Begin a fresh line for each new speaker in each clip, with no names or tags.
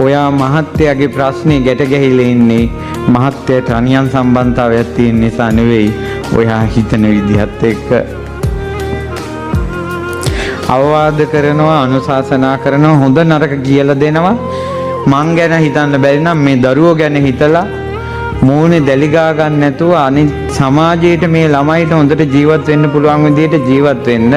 ඔයා මහත්තයාගේ ප්‍රශ්නේ ගැට ගැහිලා ඉන්නේ මහත්තයාට අනියම් සම්බන්ධතාවයක් තියෙන නිසා නෙවෙයි. ඔයා හිතන විදිහත් එක්ක අවවාද කරනවා, අනුශාසනා කරනවා, හොඳ නරක කියලා දෙනවා. මං ගැන හිතන්න බැරි නම් මේ දරුවෝ ගැන හිතලා මූණේ දැලිගා ගන්න නැතුව අනිත් සමාජයේට මේ ළමයිට හොඳට ජීවත් වෙන්න පුළුවන් විදිහට ජීවත් වෙන්න.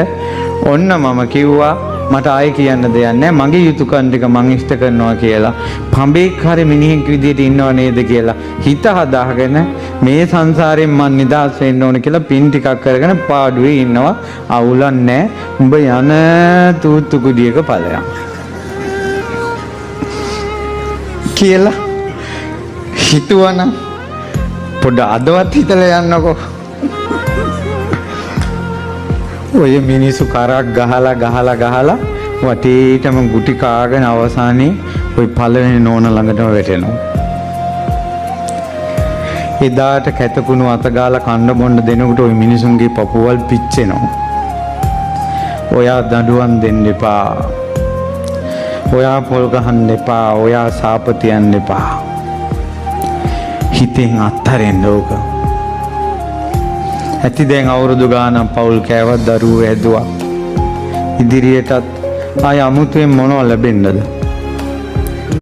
ඔන්න මම කිව්වා මට ආයෙ කියන්න දෙයක් නැහැ. මගේ යුතුයකම් ටික මං ඉෂ්ට කරනවා කියලා. පඹෙක් හරි මිනිහෙක් විදිහට ඉන්නව නේද කියලා හිත හදාගෙන මේ සංසාරයෙන් මං නිදහස් වෙන්න ඕන කියලා පින් ටිකක් කරගෙන පාඩුවේ ඉන්නවා. අවුලක් නැහැ. උඹ යන තූත්තු කුඩියක ඵලයක් කියලා හිතුවනම් පොඩ අදවත් හිතලා යන්නකෝ. ඔය මිනිස්සු කරක් ගහලා වටේටම ගුටි කාගෙන අවසානයේ ওই පළවෙනි නෝන ළඟටම වැටෙනවා. එදාට කැතකුණු අතගාලා කන්න බොන්න දෙනකොට ওই මිනිසුන්ගේ පපුවල් පිච්චෙනවා. ඔයා දඬුවම් දෙන්න එපා. ඔයා පොල් ගහන්න එපා. ඔයා සාප තියන්න එපා. හිතෙන් අත්හරින්න ඕක. ඇති දැන් අවුරුදු ගානක් පවුල් කෑවත් දරුවෝ ඇදුවා. ඉදිරියටත් ආය අමුතුවෙන් මොනව ලැබෙන්නද?